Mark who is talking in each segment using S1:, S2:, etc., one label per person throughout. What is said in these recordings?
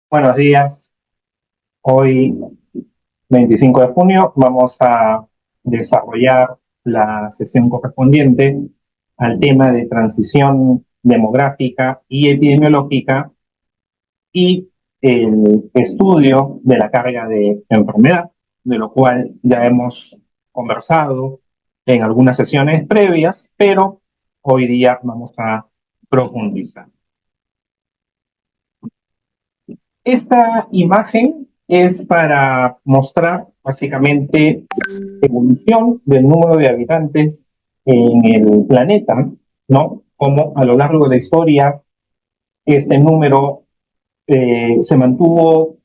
S1: Buenos días. Hoy, 25 de junio, vamos a desarrollar la sesión correspondiente al tema de transición demográfica y epidemiológica y el estudio de la carga de enfermedad, de lo cual ya hemos conversado en algunas sesiones previas, pero hoy día vamos a profundizar. Esta imagen es para mostrar básicamente evolución del número de habitantes en el planeta, ¿no? Como a lo largo de la historia este número se mantuvo,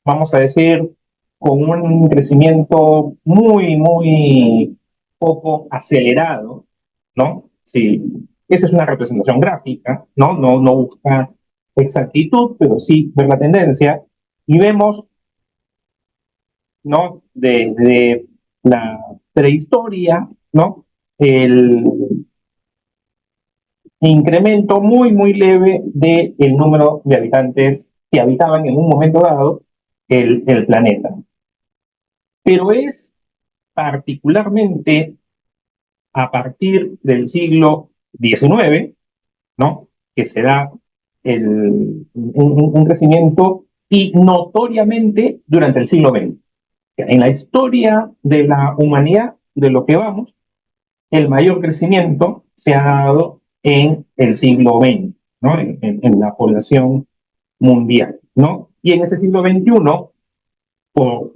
S1: vamos a decir, con un crecimiento muy poco acelerado, ¿no? Sí, esa es una representación gráfica, ¿no? No busca exactitud, pero sí ver la tendencia y vemos, ¿no? Desde la prehistoria, ¿no? El incremento muy leve del número de habitantes que habitaban en un momento dado el planeta. Pero es particularmente a partir del siglo XIX, ¿no? Que se da un crecimiento y notoriamente durante el siglo XX. En la historia de la humanidad, de lo que vamos, el mayor crecimiento se ha dado en el siglo XX, ¿no? En la población mundial, ¿no? Y en ese siglo XXI, por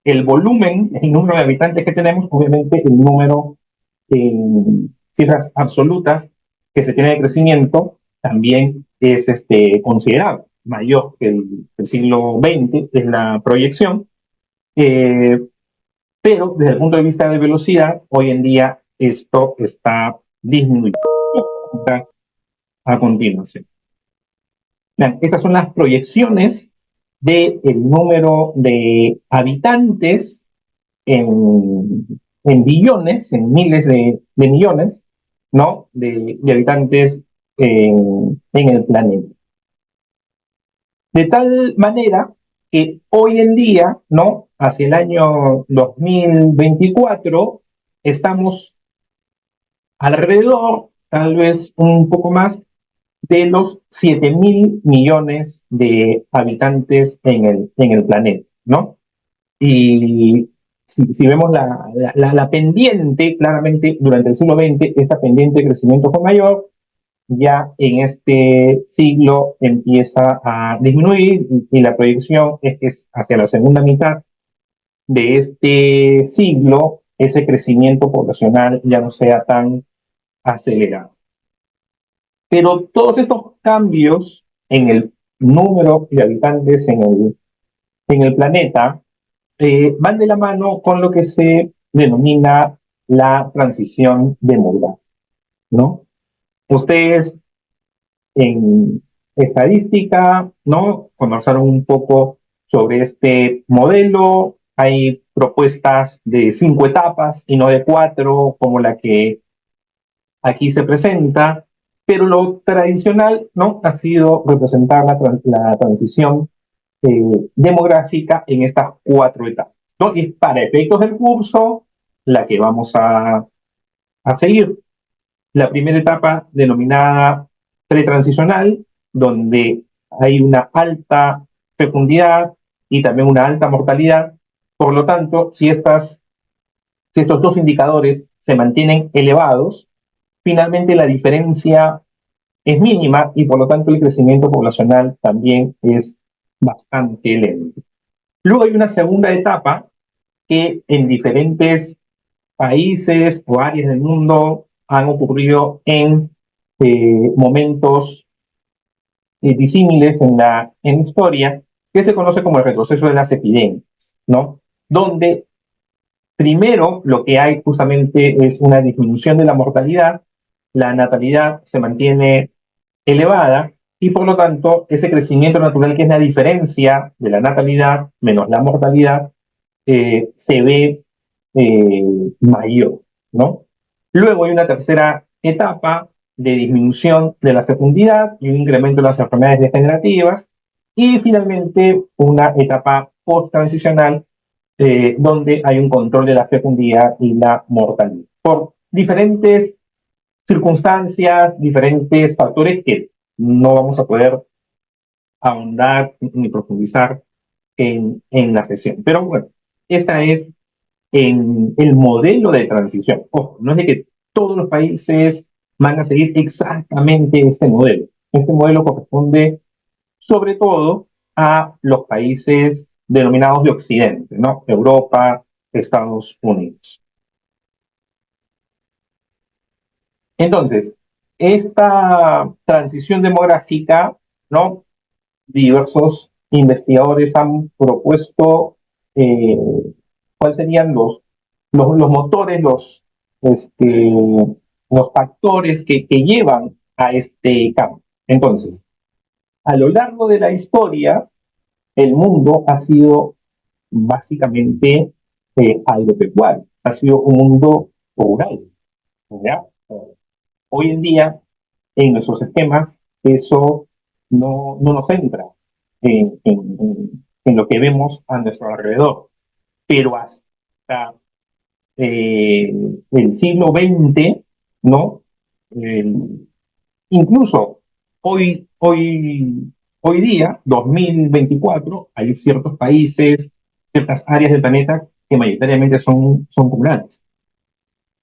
S1: el volumen, el número de habitantes que tenemos, obviamente el número en cifras absolutas que se tiene de crecimiento también es considerable, mayor que el siglo XX, es la proyección, eh, pero desde el punto de vista de velocidad, hoy en día esto está disminuyendo. A continuación. Vean, estas son las proyecciones del número de habitantes en, en billones, en miles de millones, ¿no? De habitantes en el planeta. De tal manera que hoy en día, ¿no? Hacia el año 2024, estamos alrededor, tal vez un poco más, de los 7.000 millones de habitantes en el planeta, ¿no? Y si vemos la pendiente, claramente durante el siglo XX, esta pendiente de crecimiento fue mayor, ya en este siglo empieza a disminuir y la proyección es que hacia la segunda mitad de este siglo ese crecimiento poblacional ya no sea tan acelerado. Pero todos estos cambios en el número de habitantes en el planeta van de la mano con lo que se denomina la transición demográfica, ¿no? Ustedes en estadística, ¿no? Conversaron un poco sobre este modelo. Hay propuestas de 5 etapas y no de 4, como la que aquí se presenta, pero lo tradicional, ¿no? Ha sido representar la transición demográfica en estas 4 etapas, ¿no? Y para efectos del curso, la que vamos a seguir. La primera etapa denominada pretransicional, donde hay una alta fecundidad y también una alta mortalidad. Por lo tanto, si estos dos indicadores se mantienen elevados, finalmente la diferencia es mínima y por lo tanto el crecimiento poblacional también es bastante lento. Luego hay una segunda etapa que en diferentes países o áreas del mundo han ocurrido en momentos disímiles en la historia, que se conoce como el retroceso de las epidemias, ¿no? Donde primero lo que hay justamente es una disminución de la mortalidad, la natalidad se mantiene elevada y por lo tanto ese crecimiento natural que es la diferencia de la natalidad menos la mortalidad se ve mayor, ¿no? Luego hay una tercera etapa de disminución de la fecundidad y un incremento de las enfermedades degenerativas Y finalmente una etapa post-transicional donde hay un control de la fecundidad y la mortalidad. Por diferentes circunstancias, diferentes factores que no vamos a poder ahondar ni profundizar la sesión. Pero bueno, esta es en el modelo de transición. Ojo, no es de que todos los países van a seguir exactamente este modelo. Este modelo corresponde sobre todo a los países denominados de Occidente, ¿no? Europa, Estados Unidos. Entonces, esta transición demográfica, ¿no? Diversos investigadores han propuesto eh, cuáles serían los motores, los factores que llevan a este cambio. Entonces, a lo largo de la historia, el mundo ha sido básicamente agropecuario, ha sido un mundo rural. ¿Ya? Hoy en día, en nuestros esquemas, eso no nos entra en lo que vemos a nuestro alrededor. Pero hasta el siglo XX, ¿no? Incluso hoy día, 2024, hay ciertos países, ciertas áreas del planeta que mayoritariamente son rurales.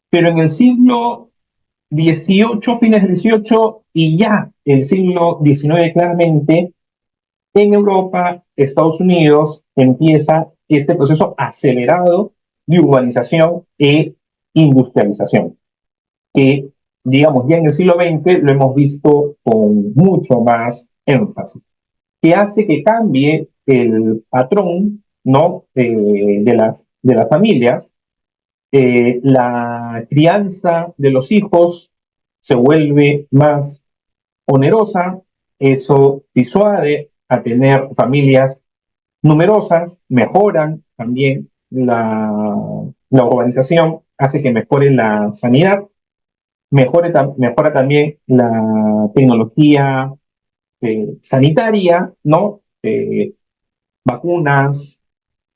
S1: Pero en el siglo XVIII, fines del XVIII y ya el siglo XIX claramente, en Europa, Estados Unidos, empieza este proceso acelerado de urbanización e industrialización, que, digamos, ya en el siglo XX lo hemos visto con mucho más énfasis, que hace que cambie el patrón, ¿no? De las familias. La crianza de los hijos se vuelve más onerosa, eso disuade a tener familias numerosas, mejoran también la urbanización, hace que mejore la sanidad, mejora también la tecnología sanitaria, ¿no? Vacunas,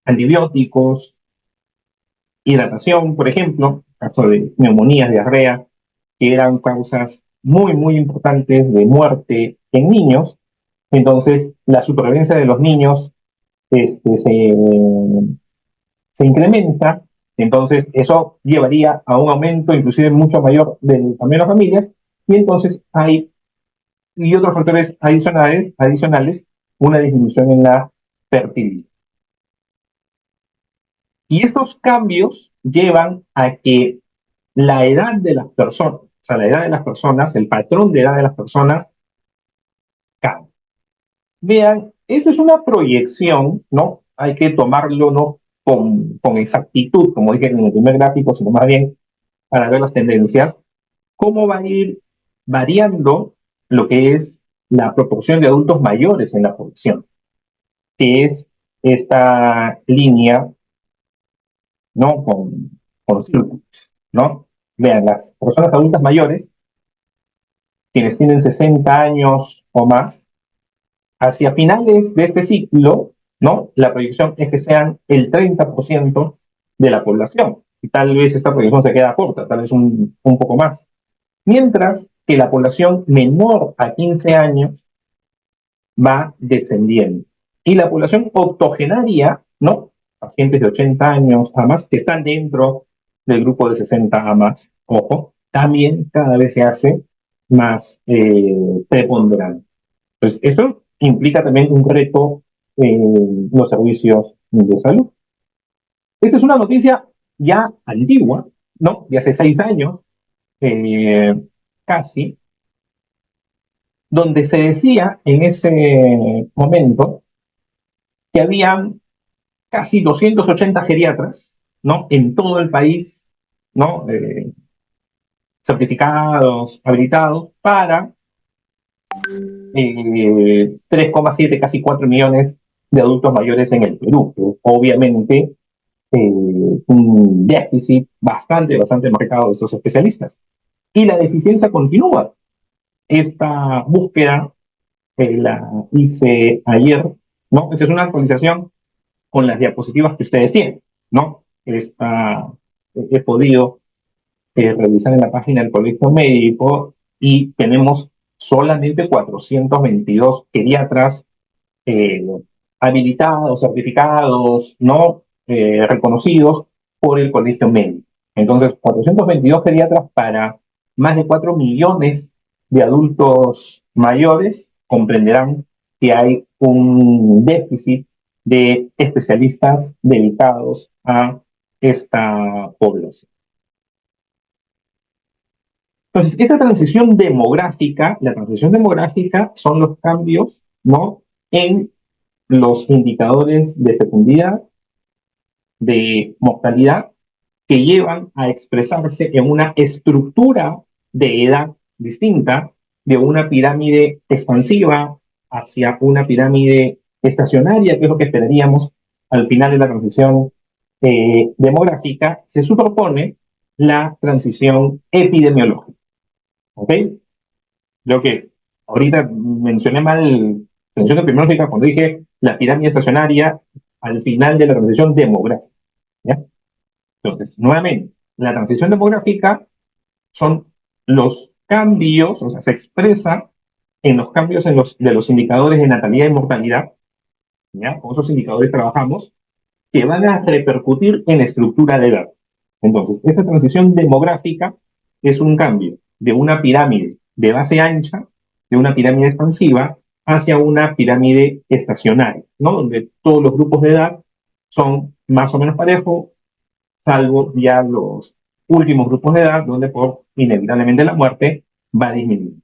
S1: antibióticos, hidratación, por ejemplo, caso de neumonías, diarrea, que eran causas muy importantes de muerte en niños. Entonces, la supervivencia de los niños se incrementa, entonces eso llevaría a un aumento inclusive mucho mayor del tamaño de las familias, y entonces hay, y otros factores adicionales, una disminución en la fertilidad. Y estos cambios llevan a que la edad de las personas, o sea, la edad de las personas, el patrón de edad de las personas, cambia. Vean, esa es una proyección, ¿no? Hay que tomarlo no con exactitud, como dije en el primer gráfico, sino más bien para ver las tendencias, cómo va a ir variando lo que es la proporción de adultos mayores en la población, que es esta línea, ¿no? Con círculos, ¿no? Vean, las personas adultas mayores, quienes tienen 60 años o más, hacia finales de este ciclo, ¿no? La proyección es que sean el 30% de la población. Y tal vez esta proyección se queda corta, tal vez un poco más. Mientras que la población menor a 15 años va descendiendo. Y la población octogenaria, ¿no? Pacientes de 80 años a más, que están dentro del grupo de 60 a más, ojo, también cada vez se hace más preponderante. Entonces, esto implica también un reto en los servicios de salud. Esta es una noticia ya antigua, ¿no? De hace 6 años, eh, casi, donde se decía en ese momento que habían casi 280 geriatras, ¿no? En todo el país, ¿no? Certificados, habilitados para 3,7, casi 4 millones de adultos mayores en el Perú. Obviamente, un déficit bastante marcado de estos especialistas. Y la deficiencia continúa. Esta búsqueda la hice ayer, ¿no? Esta es una actualización con las diapositivas que ustedes tienen, ¿no? He podido revisar en la página del Colegio Médico y tenemos solamente 422 pediatras eh, habilitados, certificados, ¿no? Reconocidos por el Colegio Médico. Entonces, 422 pediatras para más de 4 millones de adultos mayores comprenderán que hay un déficit de especialistas dedicados a esta población. Entonces, esta transición demográfica, la transición demográfica son los cambios, ¿no? En los indicadores de fecundidad, de mortalidad, que llevan a expresarse en una estructura de edad distinta, de una pirámide expansiva hacia una pirámide estacionaria, que es lo que esperaríamos al final de la transición demográfica, se superpone la transición epidemiológica. ¿Ok? Creo que ahorita mencioné mal transición epidemiológica cuando dije la pirámide estacionaria al final de la transición demográfica. ¿Ya? Entonces, nuevamente, la transición demográfica son los cambios, o sea, se expresa en los cambios de los indicadores de natalidad y mortalidad, ¿ya? Con esos indicadores trabajamos, que van a repercutir en la estructura de edad. Entonces, esa transición demográfica es un cambio de una pirámide de base ancha, de una pirámide expansiva, hacia una pirámide estacionaria, ¿no? Donde todos los grupos de edad son más o menos parejos, salvo ya los últimos grupos de edad, donde por inevitablemente la muerte va a disminuir.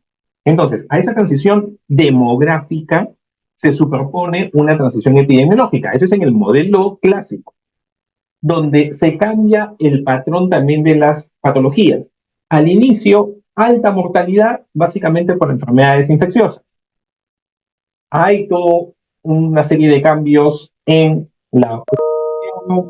S1: Entonces, a esa transición demográfica se superpone una transición epidemiológica. Eso es en el modelo clásico, donde se cambia el patrón también de las patologías. Al inicio, alta mortalidad, básicamente por enfermedades infecciosas. Hay toda una serie de cambios en la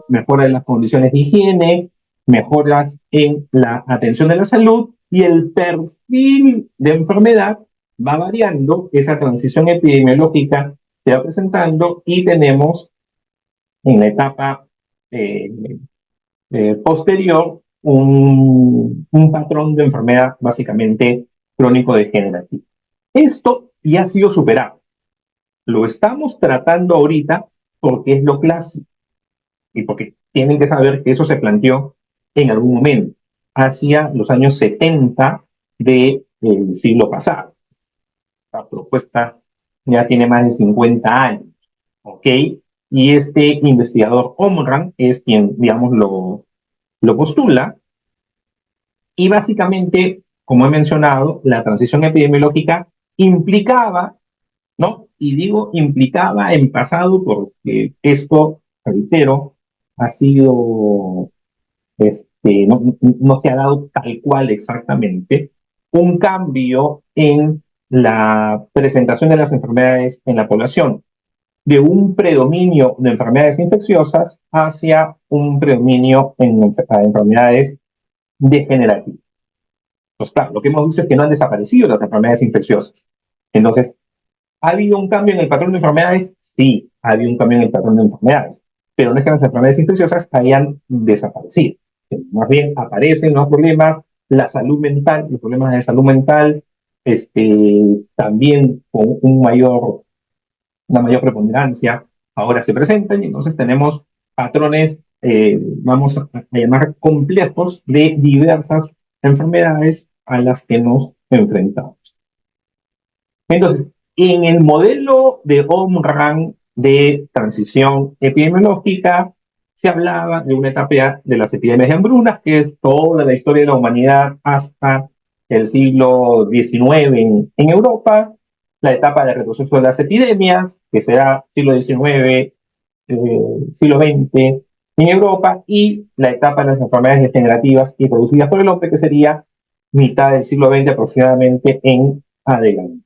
S1: mejora en las condiciones de higiene, mejoras en la atención de la salud y el perfil de enfermedad va variando, esa transición epidemiológica se va presentando y tenemos en la etapa eh, posterior un patrón de enfermedad básicamente crónico-degenerativo. Esto ya ha sido superado. Lo estamos tratando ahorita porque es lo clásico y porque tienen que saber que eso se planteó en algún momento, hacia los años 70 del siglo pasado. La propuesta ya tiene más de 50 años, ¿ok? Y este investigador Omran es quien, digamos, lo postula, y básicamente, como he mencionado, la transición epidemiológica implicaba, ¿no? Y digo implicaba en pasado porque esto, reitero, ha sido, no se ha dado tal cual exactamente, un cambio en la presentación de las enfermedades en la población, de un predominio de enfermedades infecciosas hacia un predominio en enfermedades degenerativas. Pues claro, lo que hemos visto es que no han desaparecido las enfermedades infecciosas. Entonces, ¿ha habido un cambio en el patrón de enfermedades? Sí, ha habido un cambio en el patrón de enfermedades, pero no es que las enfermedades infecciosas hayan desaparecido. Más bien aparecen los problemas, la salud mental, los problemas de salud mental, también con una mayor preponderancia, ahora se presentan y entonces tenemos patrones, vamos a llamar complejos, de diversas enfermedades a las que nos enfrentamos. Entonces, en el modelo de Omran de transición epidemiológica, se hablaba de una etapa de las epidemias de hambrunas, que es toda la historia de la humanidad hasta el siglo XIX en Europa, la etapa de retroceso de las epidemias, que será siglo XIX, siglo XX en Europa, y la etapa de las enfermedades degenerativas y producidas por el hombre, que sería mitad del siglo XX aproximadamente en adelante.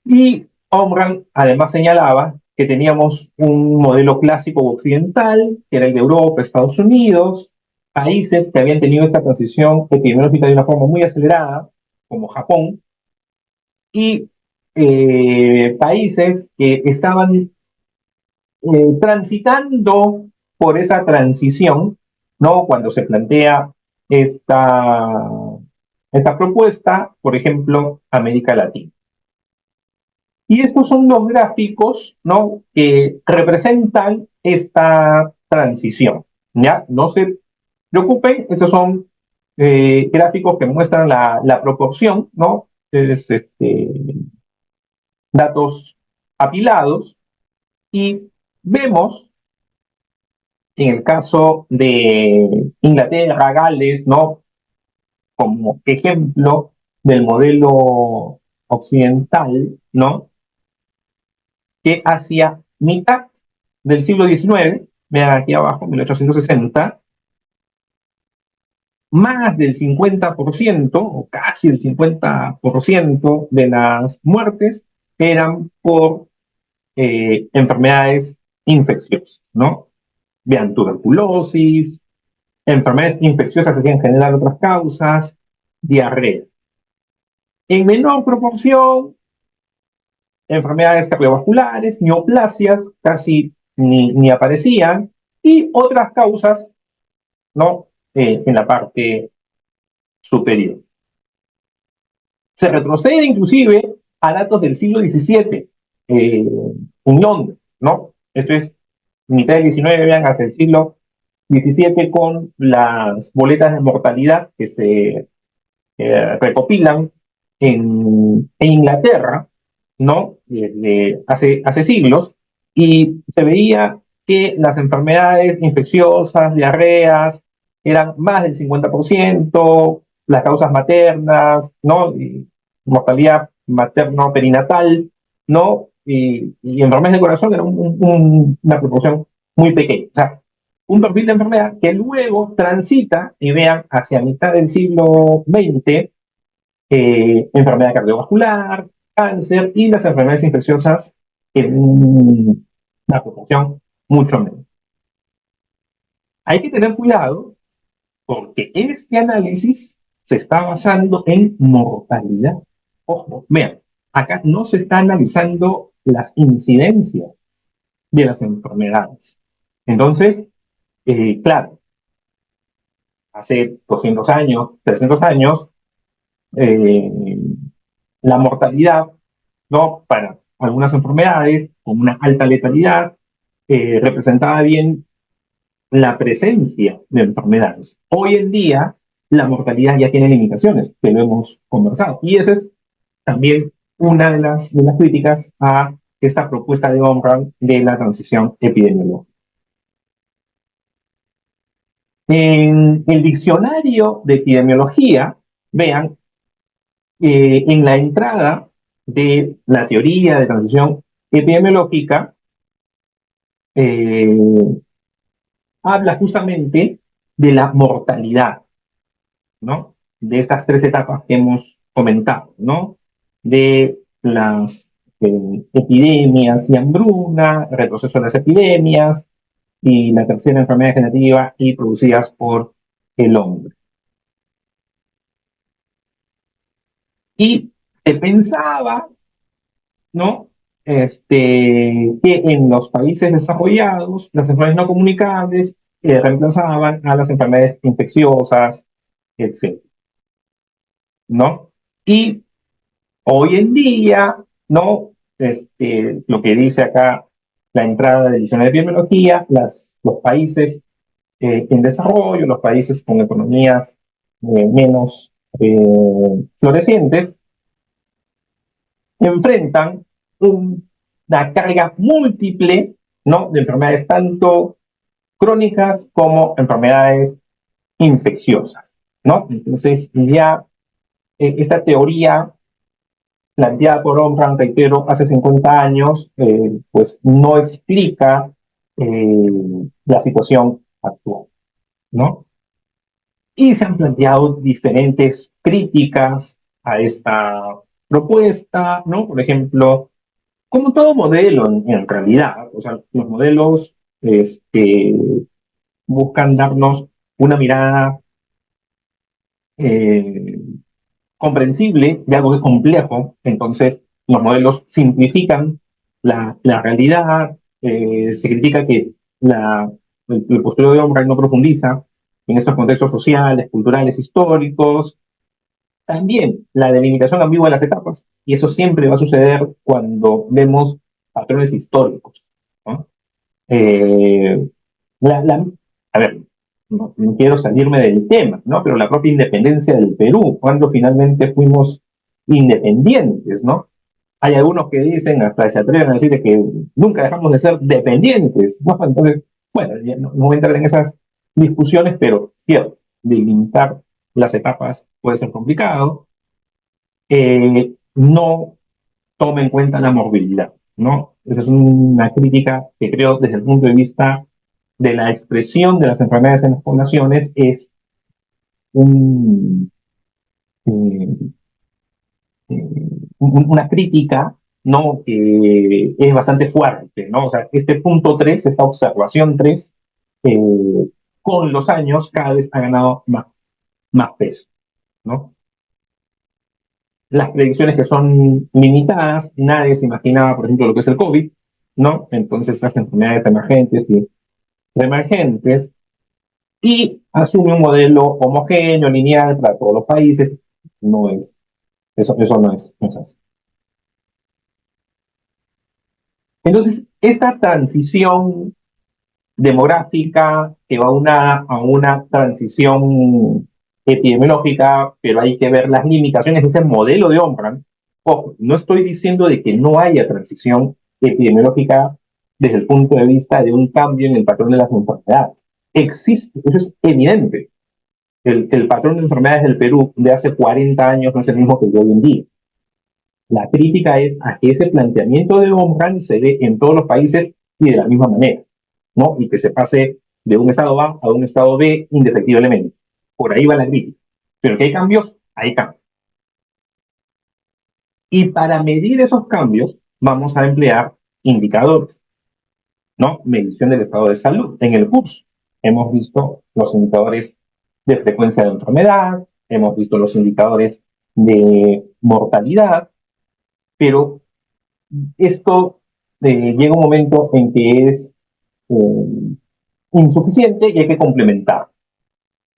S1: Y Omran además señalaba que teníamos un modelo clásico occidental, que era el de Europa, Estados Unidos, países que habían tenido esta transición epidemiológica de una forma muy acelerada, como Japón, y países que estaban transitando por esa transición, ¿no? Cuando se plantea esta, esta propuesta, por ejemplo, América Latina. Y estos son los gráficos, ¿no? Que representan esta transición, ¿ya? No se preocupen, estos son gráficos que muestran la proporción, ¿no? Es, datos apilados y vemos en el caso de Inglaterra, Gales, ¿no? Como ejemplo del modelo occidental, ¿no? Que hacia mitad del siglo XIX, vean aquí abajo, 1860, más del 50% o casi el 50% de las muertes eran por enfermedades infecciosas, ¿no? Vean, tuberculosis, enfermedades infecciosas que pueden generar otras causas, diarrea. En menor proporción, enfermedades cardiovasculares, neoplasias, casi ni aparecían, y otras causas, ¿no? En la parte superior. Se retrocede inclusive a datos del siglo XVII, en Londres, ¿no? Esto es mitad del XIX, vean, hasta el siglo XVII, con las boletas de mortalidad que se recopilan en Inglaterra, ¿no? Desde hace siglos, y se veía que las enfermedades infecciosas, diarreas, eran más del 50%, las causas maternas, ¿no? Y mortalidad materno-perinatal, ¿no? Y enfermedades de corazón era una proporción muy pequeña. O sea, un perfil de enfermedad que luego transita, y vean, hacia mitad del siglo XX, enfermedad cardiovascular, cáncer y las enfermedades infecciosas en una proporción mucho menor. Hay que tener cuidado porque este análisis se está basando en mortalidad. Ojo, vean, acá no se está analizando las incidencias de las enfermedades. Entonces, claro, hace 200 años, 300 años, eh, la mortalidad, ¿no? Para algunas enfermedades con una alta letalidad representaba bien la presencia de enfermedades. Hoy en día, la mortalidad ya tiene limitaciones, que lo hemos conversado. Y esa es también una de las críticas a esta propuesta de Omran de la transición epidemiológica. En el diccionario de epidemiología, vean, en la entrada de la teoría de transición epidemiológica, eh, habla justamente de la mortalidad, ¿no? De estas tres etapas que hemos comentado, ¿no? De las epidemias y hambruna, retroceso de las epidemias, y la tercera, enfermedad generativa y producidas por el hombre. Y se pensaba, ¿no? Que en los países desarrollados las enfermedades no comunicables reemplazaban a las enfermedades infecciosas, etc., ¿no? Y hoy en día, ¿no? Lo que dice acá la entrada de diccionario de epidemiología, los países en desarrollo, los países con economías menos florecientes, enfrentan una carga múltiple, ¿no? De enfermedades tanto crónicas como enfermedades infecciosas, ¿no? Entonces, ya esta teoría planteada por Omran, reitero, hace 50 años, pues no explica la situación actual, ¿no? Y se han planteado diferentes críticas a esta propuesta, ¿no? Por ejemplo, como todo modelo en realidad, o sea, los modelos buscan darnos una mirada eh, comprensible de algo que es complejo. Entonces, los modelos simplifican la realidad, se critica que el postulado de Omra no profundiza en estos contextos sociales, culturales, históricos. También la delimitación ambigua de las etapas, y eso siempre va a suceder cuando vemos patrones históricos, ¿no? Eh, la, la, a ver, no quiero salirme del tema, ¿no? Pero la propia independencia del Perú, cuando finalmente fuimos independientes, ¿no? Hay algunos que dicen, hasta se atreven a decir que nunca dejamos de ser dependientes, ¿no? Entonces, bueno, ya no voy a entrar en esas discusiones, pero cierto, delimitar las etapas puede ser complicado. No toma en cuenta la morbilidad, ¿no? Esa es una crítica que creo desde el punto de vista de la expresión de las enfermedades en las poblaciones es un, eh, una crítica, ¿no? Que es bastante fuerte, ¿no? O sea, este punto 3, esta observación 3, con los años cada vez ha ganado más peso, ¿no? Las predicciones que son limitadas, nadie se imaginaba, por ejemplo, lo que es el COVID, ¿no? Entonces, las enfermedades emergentes y reemergentes, y asume un modelo homogéneo, lineal para todos los países. No es, eso no es así. Entonces, esta transición demográfica que va a una transición epidemiológica, pero hay que ver las limitaciones de ese modelo de Omran. Ojo, no estoy diciendo de que no haya transición epidemiológica desde el punto de vista de un cambio en el patrón de las enfermedades. Existe, eso es evidente. El patrón de enfermedades del Perú de hace 40 años no es el mismo que el de hoy en día. La crítica es a que ese planteamiento de Omran se dé en todos los países y de la misma manera, ¿no? Y que se pase de un estado A a un estado B indefectiblemente. Por ahí va la crítica. Pero que hay cambios, hay cambios. Y para medir esos cambios, vamos a emplear indicadores, ¿no? Medición del estado de salud. En el curso hemos visto los indicadores de frecuencia de enfermedad, hemos visto los indicadores de mortalidad, pero esto llega un momento en que es insuficiente y hay que complementar,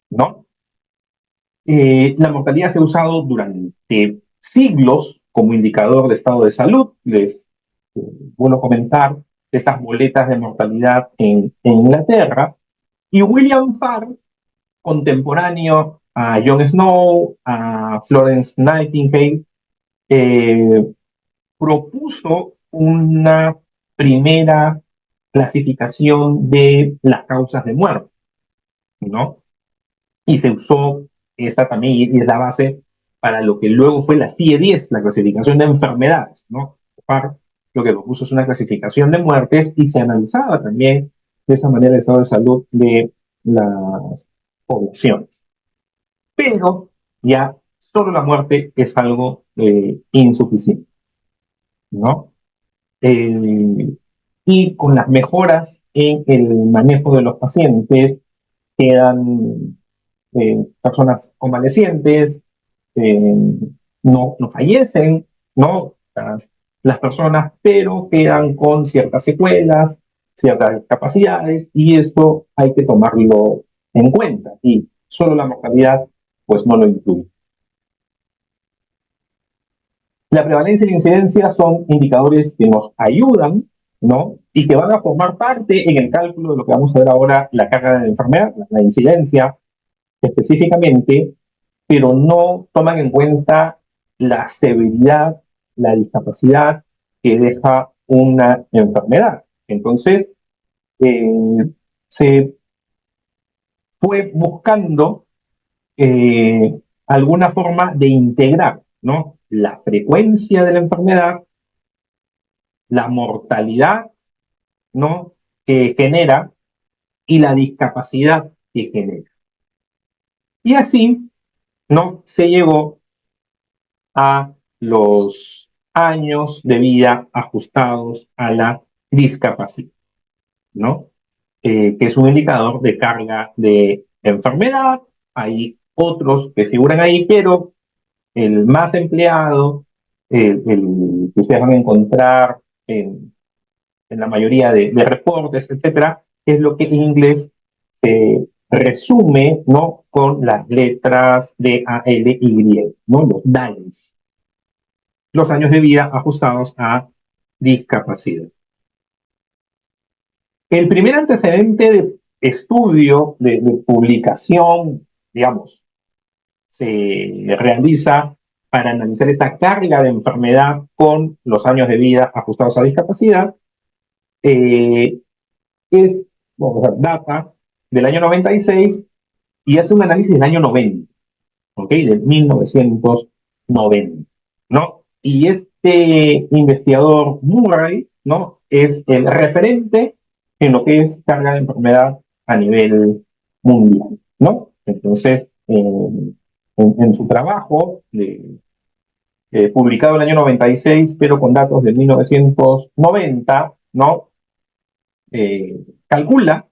S1: ¿no? La mortalidad se ha usado durante siglos como indicador de estado de salud. Les bueno comentar estas boletas de mortalidad en Inglaterra. Y William Farr, contemporáneo a John Snow, a Florence Nightingale, eh, propuso una primera clasificación de las causas de muerte, ¿no? Y se usó esta también, y es la base para lo que luego fue la CIE-10, la clasificación de enfermedades, ¿no? Par, lo que propuso es una clasificación de muertes y se analizaba también de esa manera el estado de salud de las poblaciones. Pero ya solo la muerte es algo insuficiente, ¿no? Eh, y con las mejoras en el manejo de los pacientes, quedan personas convalecientes, eh, no fallecen, ¿no? Las personas, pero quedan con ciertas secuelas, ciertas discapacidades, y esto hay que tomarlo en cuenta, y solo la mortalidad, pues no lo incluye. La prevalencia y la incidencia son indicadores que nos ayudan, ¿no? Y que van a formar parte en el cálculo de lo que vamos a ver ahora, la carga de la enfermedad, la incidencia específicamente, pero no toman en cuenta la severidad, la discapacidad que deja una enfermedad. Entonces, eh, se fue buscando alguna forma de integrar, ¿no? La frecuencia de la enfermedad, la mortalidad, ¿no? Que genera, y la discapacidad que genera. Y así, ¿no? Se llegó a los años de vida ajustados a la discapacidad, ¿no? Que es un indicador de carga de enfermedad. Hay otros que figuran ahí, pero el más empleado, el que ustedes van a encontrar en la mayoría de reportes, etcétera, es lo que en inglés se resume, ¿no?, con las letras DALY, ¿no?, los DALYs, los años de vida ajustados a discapacidad. El primer antecedente de estudio, de publicación, digamos, se realiza para analizar esta carga de enfermedad con los años de vida ajustados a discapacidad, es, vamos a ver, data del año 96 y hace un análisis del año 90, ¿ok? De 1990, ¿no? Y este investigador Murray, ¿no?, es el referente en lo que es carga de enfermedad a nivel mundial, ¿no? Entonces, en su trabajo, publicado en el año 96, pero con datos de 1990, ¿no?, calcula,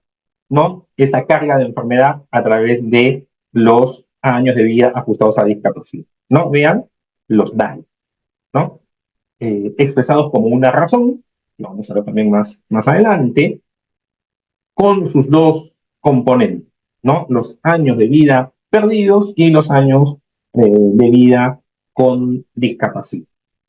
S1: ¿no?, esta carga de enfermedad a través de los años de vida ajustados a discapacidad, ¿no? Vean los daños, ¿no? Expresados como una razón, lo vamos a ver también más adelante, con sus dos componentes, ¿no? Los años de vida perdidos y los años de vida con discapacidad,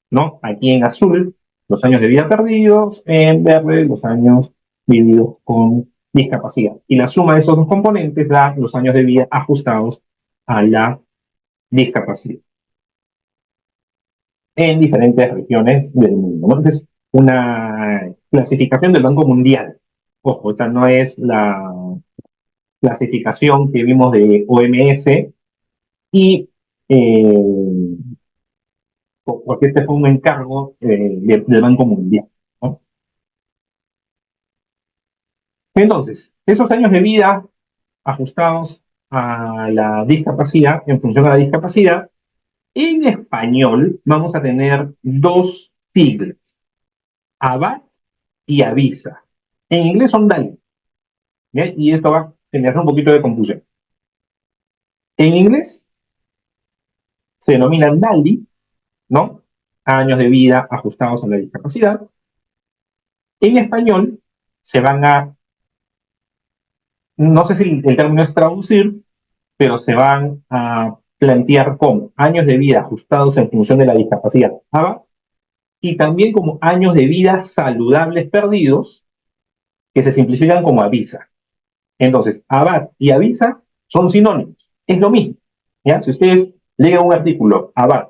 S1: ¿no? Aquí en azul, los años de vida perdidos, en verde, los años vividos con discapacidad. Y la suma de esos dos componentes da los años de vida ajustados a la discapacidad en diferentes regiones del mundo, ¿no? Entonces, una clasificación del Banco Mundial. Ojo, esta no es la clasificación que vimos de OMS y porque este fue un encargo del Banco Mundial, ¿no? Entonces, esos años de vida ajustados a la discapacidad, en función a la discapacidad, en español vamos a tener dos siglas, ABAT y AVISA. En inglés son DALY, ¿bien? Y esto va a generar un poquito de confusión. En inglés se denominan DALY, ¿no?, años de vida ajustados a la discapacidad. En español se van a, no sé si el término es traducir, pero se van a plantear como años de vida ajustados en función de la discapacidad ABA y también como años de vida saludables perdidos que se simplifican como AVISA. Entonces, ABAT y AVISA son sinónimos, es lo mismo, ¿ya? Si ustedes leen un artículo ABAT,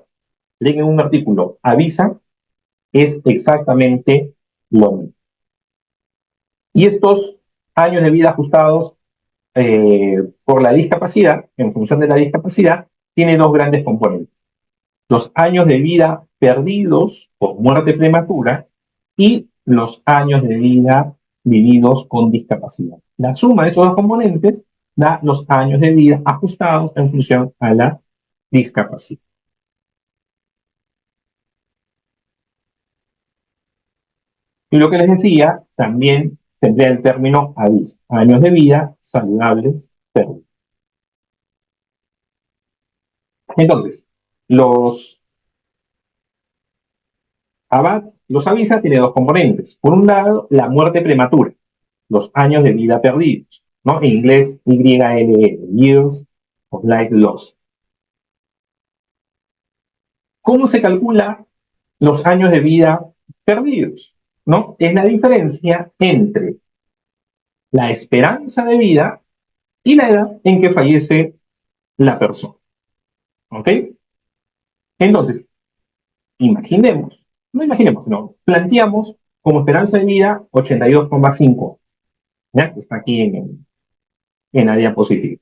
S1: leen un artículo AVISA, es exactamente lo mismo. Y estos años de vida ajustados por la discapacidad, en función de la discapacidad, tiene dos grandes componentes: los años de vida perdidos por muerte prematura y los años de vida vividos con discapacidad. La suma de esos dos componentes da los años de vida ajustados en función a la discapacidad. Y lo que les decía, también se emplea el término AVIS, años de vida saludables perdidos. Entonces, los ABAT, los avisa, tiene dos componentes. Por un lado, la muerte prematura, los años de vida perdidos, ¿no? En inglés, YLL, Years of Life Lost. ¿Cómo se calcula los años de vida perdidos? ¿No? Es la diferencia entre la esperanza de vida y la edad en que fallece la persona. ¿Ok? Entonces, no, planteamos como esperanza de vida 82,5, ¿ya? Que está aquí en la diapositiva.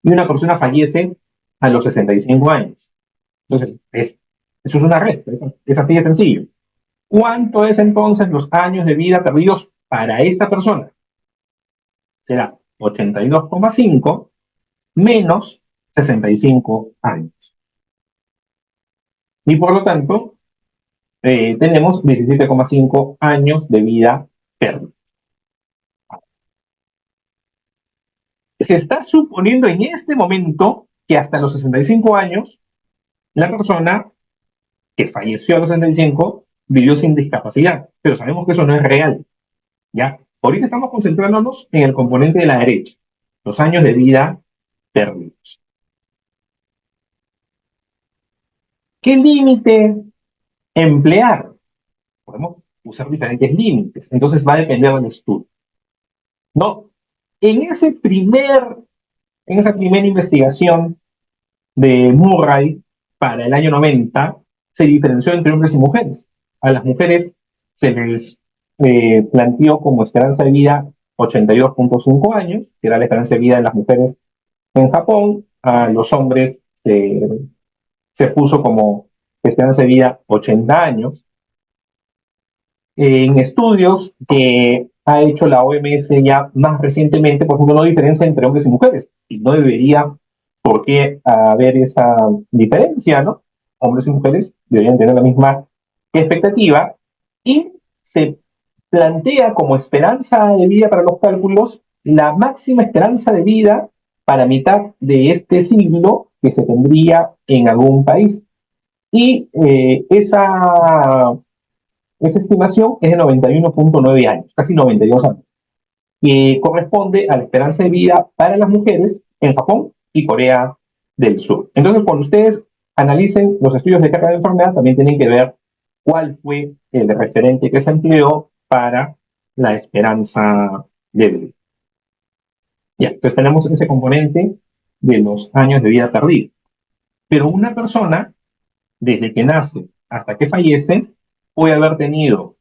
S1: Y una persona fallece a los 65 años. Entonces, eso es una resta, es así de sencillo. ¿Cuánto es entonces los años de vida perdidos para esta persona? Será 82,5 menos 65 años. Y por lo tanto, tenemos 17,5 años de vida perdidos. Se está suponiendo en este momento que hasta los 65 años la persona que falleció a los 65 vivió sin discapacidad, pero sabemos que eso no es real, ¿ya? Ahorita estamos concentrándonos en el componente de la derecha, los años de vida perdidos. ¿Qué límite emplear? Podemos usar diferentes límites, entonces va a depender del estudio. No, en, ese primer, en esa primera investigación de Murray para el año 90, se diferenció entre hombres y mujeres. A las mujeres se les planteó como esperanza de vida 82.5 años, que era la esperanza de vida de las mujeres en Japón. A los hombres se puso como esperanza de vida 80 años. En estudios que ha hecho la OMS ya más recientemente, por ejemplo, no diferencia entre hombres y mujeres, y no debería por qué haber esa diferencia, ¿no? Hombres y mujeres deberían tener la misma expectativa, y se plantea como esperanza de vida para los cálculos la máxima esperanza de vida para mitad de este siglo que se tendría en algún país. Y esa estimación es de 91.9 años, casi 92 años, que corresponde a la esperanza de vida para las mujeres en Japón y Corea del Sur. Entonces, cuando ustedes analicen los estudios de carga de enfermedad, también tienen que ver cuál fue el referente que se empleó para la esperanza de vida. Ya, entonces tenemos ese componente de los años de vida perdidos. Pero una persona, desde que nace hasta que fallece, puede haber tenido,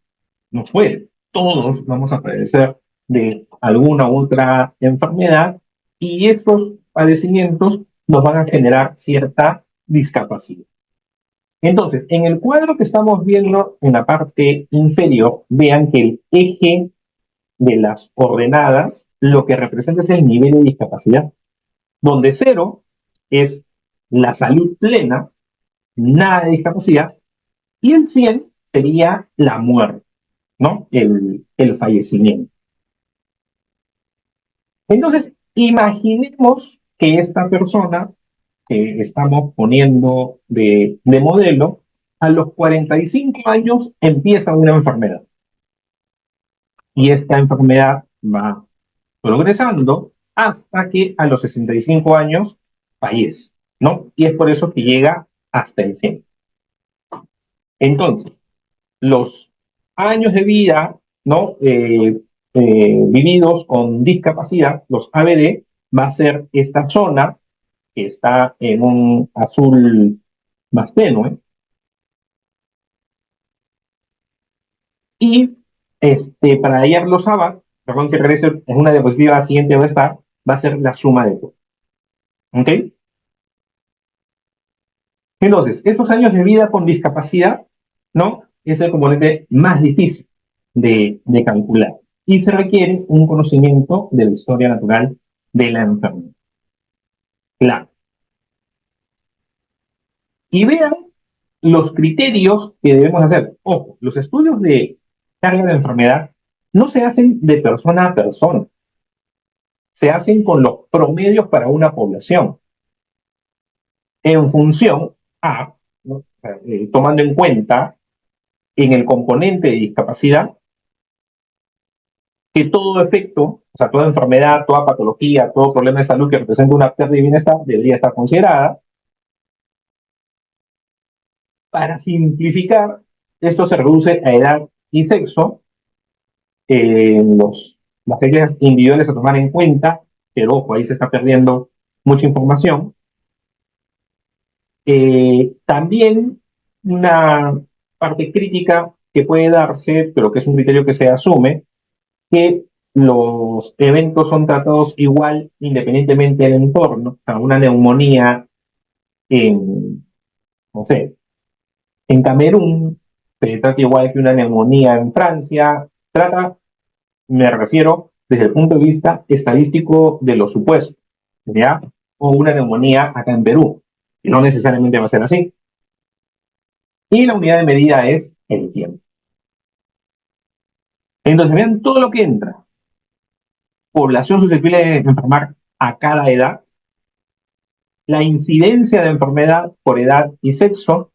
S1: no puede, todos vamos a padecer de alguna u otra enfermedad, y estos padecimientos nos van a generar cierta discapacidad. Entonces, en el cuadro que estamos viendo en la parte inferior, vean que el eje de las ordenadas lo que representa es el nivel de discapacidad, donde 0 es la salud plena, nada de discapacidad, y el 100 sería la muerte, ¿no? El fallecimiento. Entonces, imaginemos que esta persona que estamos poniendo de modelo, a los 45 años empieza una enfermedad. Y esta enfermedad va progresando hasta que a los 65 años fallece, ¿no? Y es por eso que llega hasta el 100. Entonces, los años de vida, ¿no? Vividos con discapacidad, los ABD, va a ser esta zona que está en un azul más tenue. Y para hallar los ABA, perdón que regrese, en una diapositiva siguiente va a ser la suma de todo. ¿Ok? Entonces, estos años de vida con discapacidad, ¿no? Es el componente más difícil de calcular. Y se requiere un conocimiento de la historia natural de la enfermedad. Claro. Y vean los criterios que debemos hacer. Ojo, los estudios de carga de enfermedad no se hacen de persona a persona. Se hacen con los promedios para una población, en función a, ¿no? O sea, tomando en cuenta en el componente de discapacidad que todo efecto, o sea, toda enfermedad, toda patología, todo problema de salud que representa una pérdida de bienestar debería estar considerada. Para simplificar, esto se reduce a edad y sexo, las fechas individuales a tomar en cuenta, pero ojo, ahí se está perdiendo mucha información. También una parte crítica que puede darse, pero que es un criterio que se asume, que los eventos son tratados igual independientemente del entorno. O sea, una neumonía en, no sé, en Camerún se trata igual que una neumonía en Francia. Me refiero desde el punto de vista estadístico de los supuestos, ¿ya? O una neumonía acá en Perú, y no necesariamente va a ser así. Y la unidad de medida es el tiempo. Entonces, vean todo lo que entra. Población susceptible de enfermar a cada edad, la incidencia de enfermedad por edad y sexo,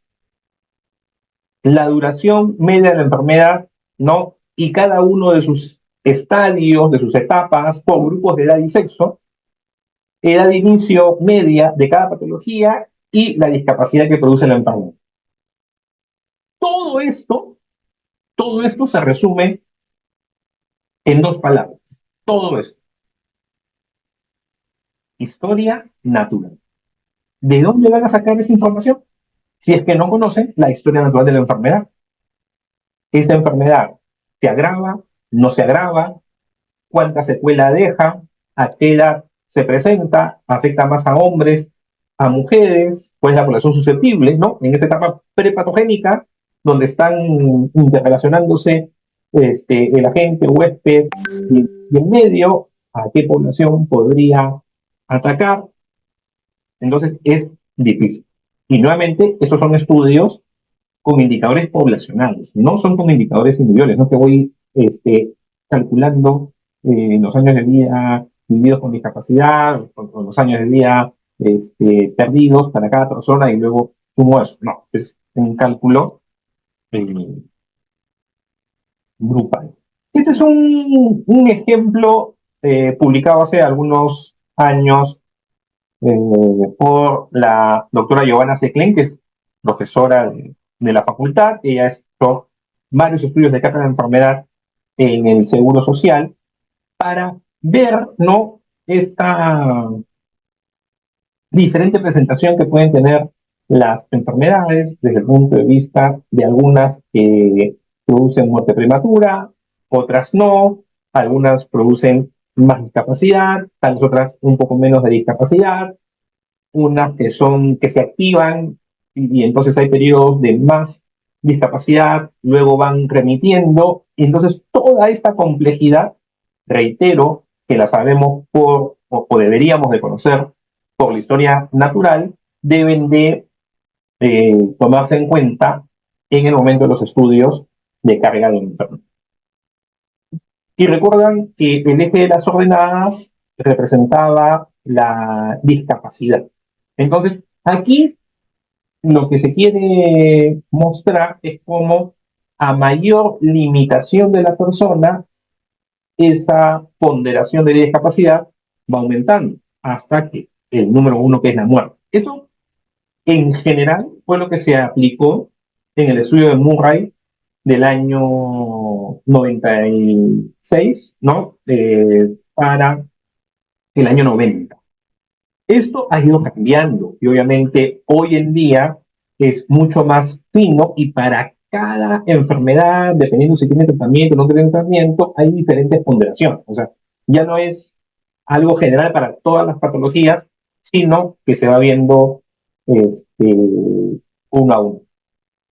S1: la duración media de la enfermedad, ¿no? Y cada uno de sus estadios, de sus etapas, por grupos de edad y sexo, edad de inicio media de cada patología y la discapacidad que produce la enfermedad. Todo esto, todo esto se resume en dos palabras. Todo esto. Historia natural. ¿De dónde van a sacar esta información? Si es que no conocen la historia natural de la enfermedad. Esta enfermedad se agrava, no se agrava, cuánta secuela deja, a qué edad se presenta, afecta más a hombres, a mujeres, pues la población susceptible, ¿no? En esa etapa prepatogénica, donde están interrelacionándose el agente, huésped y el medio, a qué población podría atacar. Entonces es difícil. Y nuevamente, estos son estudios con indicadores poblacionales, no son con indicadores individuales, no que voy calculando los años de vida vividos con discapacidad, con los años de vida perdidos para cada persona y luego sumo eso. No, es un cálculo eh, grupal. Este es un ejemplo publicado hace algunos años por la doctora Giovanna Seclen, que es profesora de la facultad. Ella ha hecho varios estudios de carga de enfermedad en el Seguro Social para ver, ¿no?, esta diferente presentación que pueden tener las enfermedades desde el punto de vista de algunas que producen muerte prematura, otras no, algunas producen más discapacidad, tales otras un poco menos de discapacidad, unas que se activan y entonces hay periodos de más discapacidad, luego van remitiendo, y entonces toda esta complejidad, reitero, que la sabemos o deberíamos de conocer por la historia natural, deben de tomarse en cuenta en el momento de los estudios de carga de enfermedad. Y recuerdan que el eje de las ordenadas representaba la discapacidad. Entonces, aquí lo que se quiere mostrar es cómo a mayor limitación de la persona, esa ponderación de discapacidad va aumentando hasta que el número uno, que es la muerte. Esto, en general, fue lo que se aplicó en el estudio de Murray del año 96, ¿no? Para el año 90. Esto ha ido cambiando y obviamente hoy en día es mucho más fino y para cada enfermedad, dependiendo si tiene tratamiento o no tiene tratamiento, hay diferentes ponderaciones. O sea, ya no es algo general para todas las patologías, sino que se va viendo uno a uno.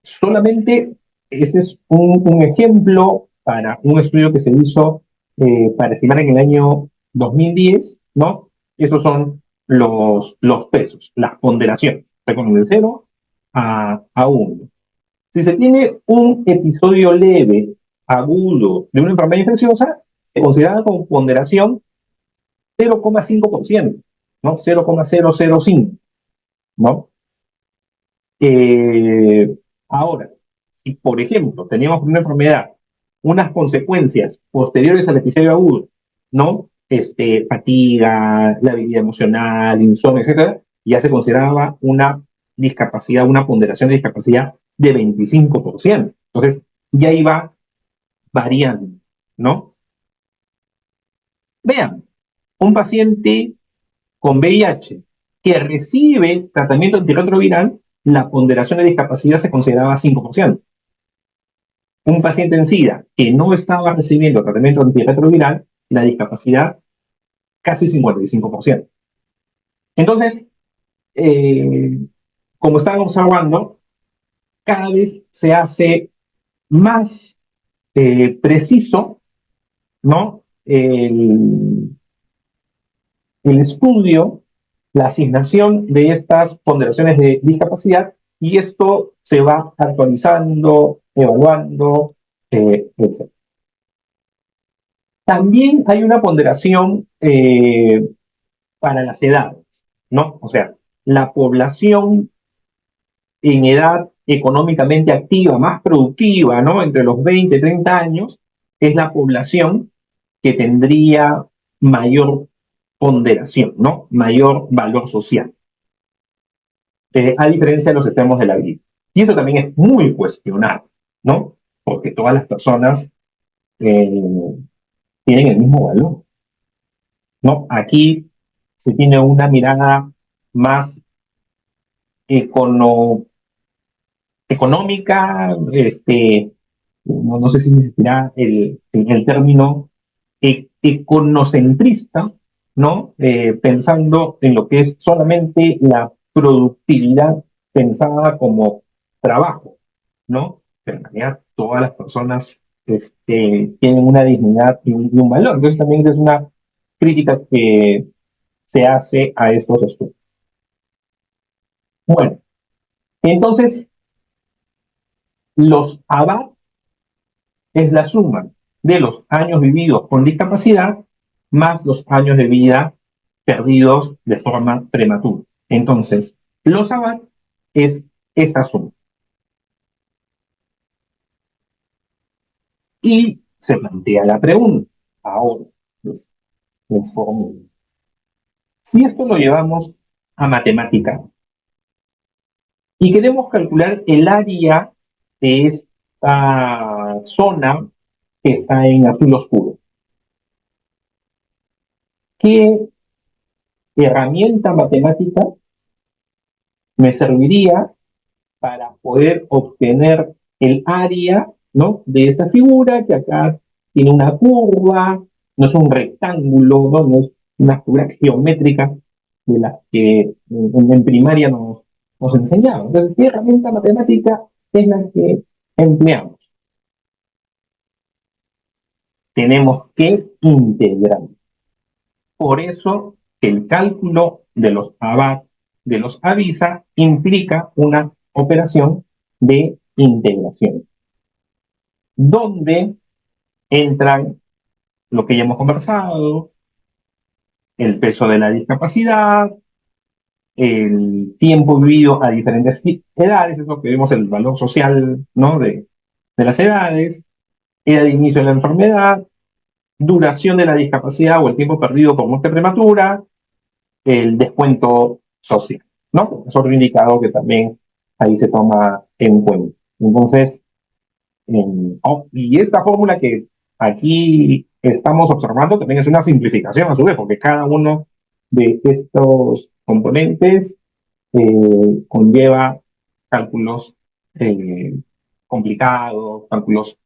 S1: Solamente este es un ejemplo para un estudio que se hizo para estimar en el año 2010, ¿no? Esos son los pesos, las ponderaciones, con de 0 a 1. Si se tiene un episodio leve, agudo, de una enfermedad infecciosa, se considera con ponderación 0,5%, ¿no? 0,005, ¿no? Ahora, si por ejemplo teníamos una enfermedad, unas consecuencias posteriores al episodio agudo, ¿no? Fatiga, la habilidad emocional, insomnio, etcétera, ya se consideraba una discapacidad, una ponderación de discapacidad de 25%. Entonces, ya iba variando, ¿no? Vean, un paciente con VIH que recibe tratamiento antirretroviral, la ponderación de discapacidad se consideraba 5%. Un paciente en SIDA que no estaba recibiendo tratamiento antirretroviral, la discapacidad casi 55%. Entonces, como están observando, cada vez se hace más preciso, ¿no?, el estudio, la asignación de estas ponderaciones de discapacidad, y esto se va actualizando, evaluando, etc. También hay una ponderación para las edades, ¿no? O sea, la población en edad económicamente activa, más productiva, ¿no? Entre los 20 y 30 años, es la población que tendría mayor ponderación, ¿no? Mayor valor social, a diferencia de los extremos de la vida. Y eso también es muy cuestionable, ¿no? Porque todas las personas eh, tienen el mismo valor, ¿no? Aquí se tiene una mirada más econo, económica, no sé si existirá el término econocentrista, ¿no? Pensando en lo que es solamente la productividad pensada como trabajo, ¿no? Pero en realidad todas las personas tienen una dignidad y un valor. Entonces también es una crítica que se hace a estos estudios. Bueno, entonces los ABAT es la suma de los años vividos con discapacidad más los años de vida perdidos de forma prematura. Entonces, los ABAT es esta suma. Y se plantea la pregunta, ahora, les formulo. Si esto lo llevamos a matemática y queremos calcular el área de esta zona que está en azul oscuro, ¿qué herramienta matemática me serviría para poder obtener el área, ¿no? De esta figura que acá tiene una curva, no es un rectángulo, no es una figura geométrica de las que en primaria nos enseñaban? Entonces, ¿qué herramienta matemática es la que empleamos? Tenemos que integrar. Por eso el cálculo de los ABAC, de los AVISA, implica una operación de integración, donde entran lo que ya hemos conversado, el peso de la discapacidad, el tiempo vivido a diferentes edades, es lo que vemos, el valor social, ¿no? de las edades, edad de inicio de la enfermedad, duración de la discapacidad o el tiempo perdido por muerte prematura, el descuento social, ¿no? Es otro indicador que también ahí se toma en cuenta. Entonces, y esta fórmula que aquí estamos observando también es una simplificación a su vez, porque cada uno de estos componentes conlleva cálculos eh, complicados, cálculos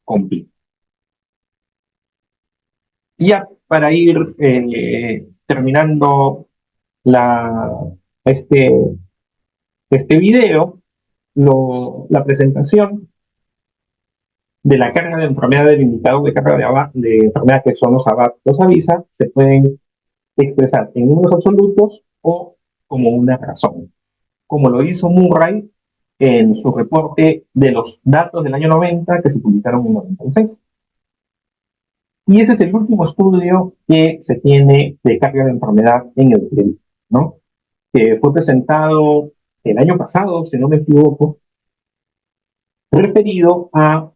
S1: complejos. Ya para ir terminando la, este, este video, la presentación de la carga de enfermedad del indicador de carga de enfermedad que son los ABAT, los AVISA, se pueden expresar en números absolutos o como una razón, como lo hizo Murray en su reporte de los datos del año 90 que se publicaron en 96. Y ese es el último estudio que se tiene de carga de enfermedad en el Perú, ¿no? Que fue presentado el año pasado, si no me equivoco, referido a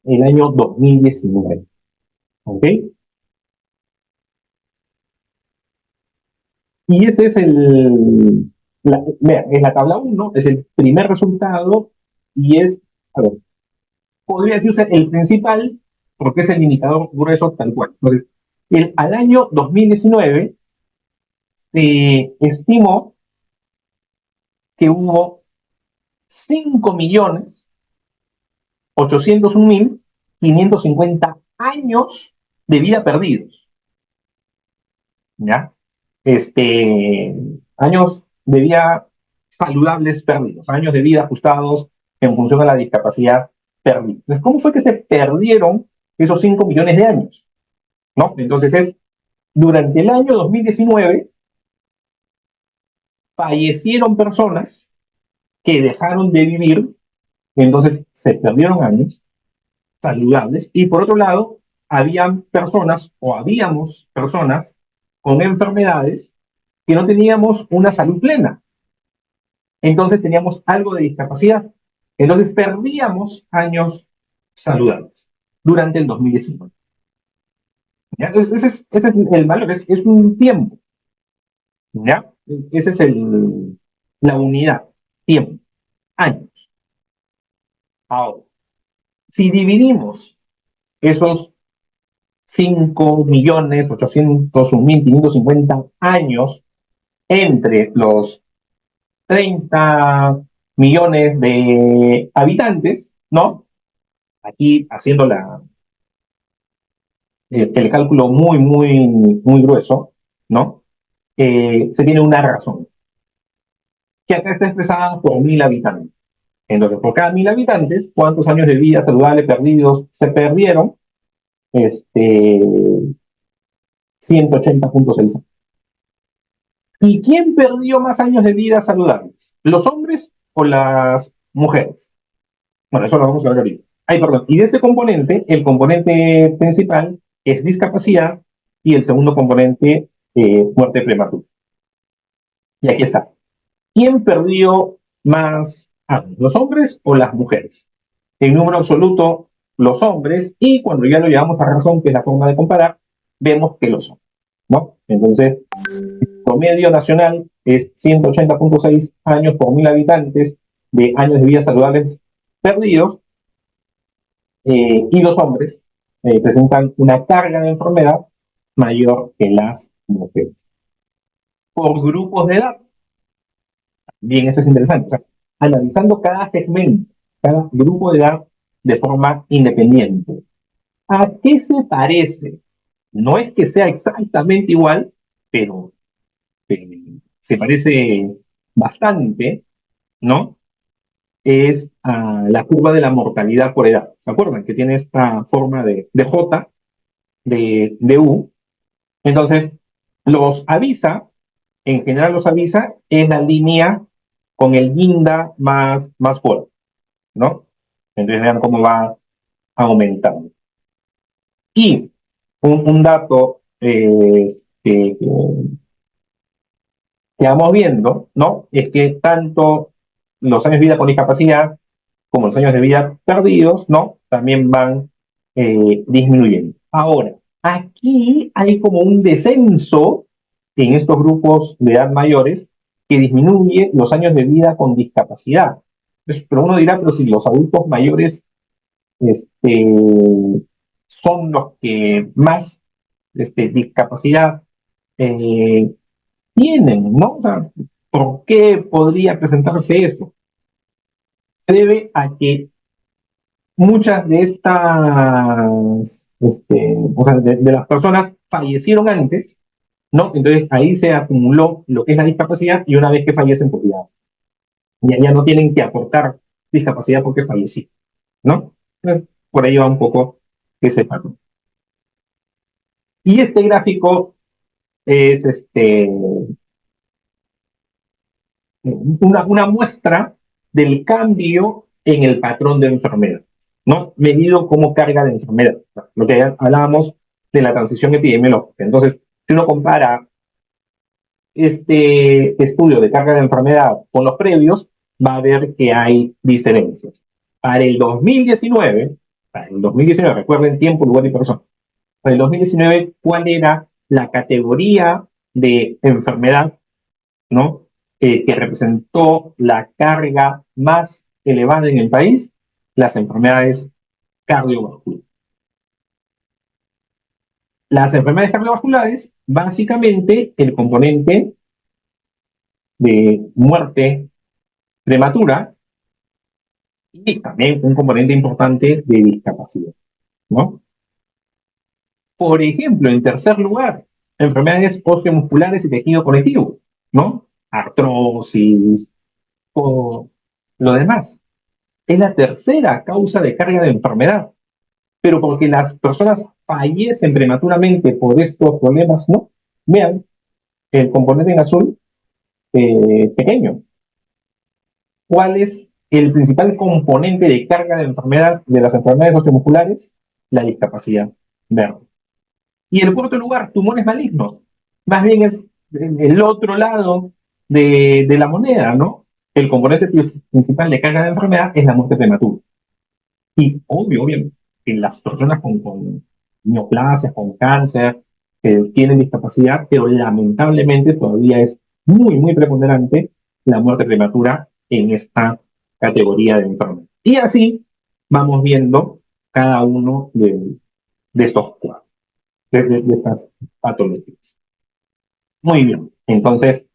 S1: el año 2019. ¿Ok? Y este es es la tabla 1, es el primer resultado y es, a ver, podría decirse el principal porque es el indicador grueso tal cual. Entonces, al año 2019 se estimó que hubo 5.801.550 años de vida perdidos, ¿ya? Años de vida saludables perdidos, años de vida ajustados en función a la discapacidad perdida. Entonces, ¿cómo fue que se perdieron esos 5 millones de años? ¿No? Entonces durante el año 2019 fallecieron personas que dejaron de vivir, entonces se perdieron años saludables, y por otro lado, habíamos personas con enfermedades que no teníamos una salud plena. Entonces teníamos algo de discapacidad. Entonces perdíamos años saludables durante el 2019. ¿Ya? Ese es el valor, es un tiempo. ¿Ya? Esa es la unidad, tiempo, años. Ahora, si dividimos esos 5.801.550 años entre los 30 millones de habitantes, ¿no? Aquí haciendo el cálculo muy grueso, ¿no? Se tiene una razón, que acá está expresada por 1.000 habitantes. Entonces, por cada 1.000 habitantes, ¿cuántos años de vida saludable perdidos se perdieron? 180.6. ¿Y quién perdió más años de vida saludables? ¿Los hombres o las mujeres? Bueno, eso lo vamos a ver ahorita. Ay, perdón. Y de este componente, el componente principal es discapacidad y el segundo componente, muerte prematura. Y aquí está. ¿Quién perdió más años, los hombres o las mujeres? En número absoluto, los hombres, y cuando ya lo llevamos a razón, que es la forma de comparar, vemos que lo son, ¿no? Entonces, el promedio nacional es 180.6 años por 1.000 habitantes de años de vida saludables perdidos, y los hombres presentan una carga de enfermedad mayor que las mujeres. Por grupos de edad, bien, eso es interesante, o sea, analizando cada segmento, cada grupo de edad de forma independiente. ¿A qué se parece? No es que sea exactamente igual, pero se parece bastante, ¿no? Es a la curva de la mortalidad por edad. ¿Se acuerdan? Que tiene esta forma de J, de U. Entonces, los avisa, en general los avisa, en la línea con el guinda más fuerte, ¿no? Entonces vean cómo va aumentando. Y un dato que vamos viendo, ¿no? Es que tanto los años de vida con discapacidad como los años de vida perdidos, ¿no? También van disminuyendo. Ahora, aquí hay como un descenso en estos grupos de edad mayores que disminuye los años de vida con discapacidad. Entonces, pero uno dirá, pero si los adultos mayores este, son los que más discapacidad eh, tienen, ¿no? O sea, ¿por qué podría presentarse eso? Se debe a que muchas de estas, o sea, de las personas fallecieron antes, ¿no? Entonces ahí se acumuló lo que es la discapacidad y una vez que fallecen, pues ya no tienen que aportar discapacidad porque fallecieron, ¿no? Entonces, por ahí va un poco ese patrón. Y este gráfico es una muestra del cambio en el patrón de enfermedad, ¿no? Medido como carga de enfermedad, lo que hablábamos de la transición epidemiológica. Entonces, si uno compara este estudio de carga de enfermedad con los previos, va a ver que hay diferencias. Para el 2019, recuerden tiempo, lugar y persona. Para el 2019, ¿cuál era la categoría de enfermedad, ¿no? Que representó la carga más elevada en el país? Las enfermedades cardiovasculares. Las enfermedades cardiovasculares, básicamente el componente de muerte prematura y también un componente importante de discapacidad, ¿no? Por ejemplo, en tercer lugar, enfermedades osteomusculares y tejido conectivo, ¿no? Artrosis o lo demás. Es la tercera causa de carga de enfermedad, pero porque las personas fallecen prematuramente por estos problemas, ¿no? Vean el componente en azul pequeño. ¿Cuál es el principal componente de carga de enfermedad de las enfermedades osteomusculares? La discapacidad verde. Y en el cuarto lugar, tumores malignos. Más bien es el otro lado de la moneda, ¿no? El componente principal de carga de enfermedad es la muerte prematura. Y obviamente, en las personas con neoplasias, con cáncer, que tienen discapacidad, pero lamentablemente todavía es muy preponderante la muerte prematura en esta categoría de enfermedad. Y así vamos viendo cada uno de estos cuadros, de estas patologías. Muy bien, entonces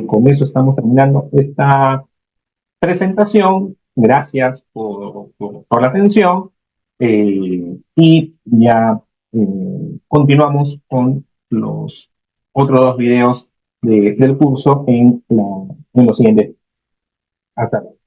S1: con eso estamos terminando esta presentación. Gracias por la atención y ya continuamos con los otros dos videos del curso en los siguientes. Hasta luego.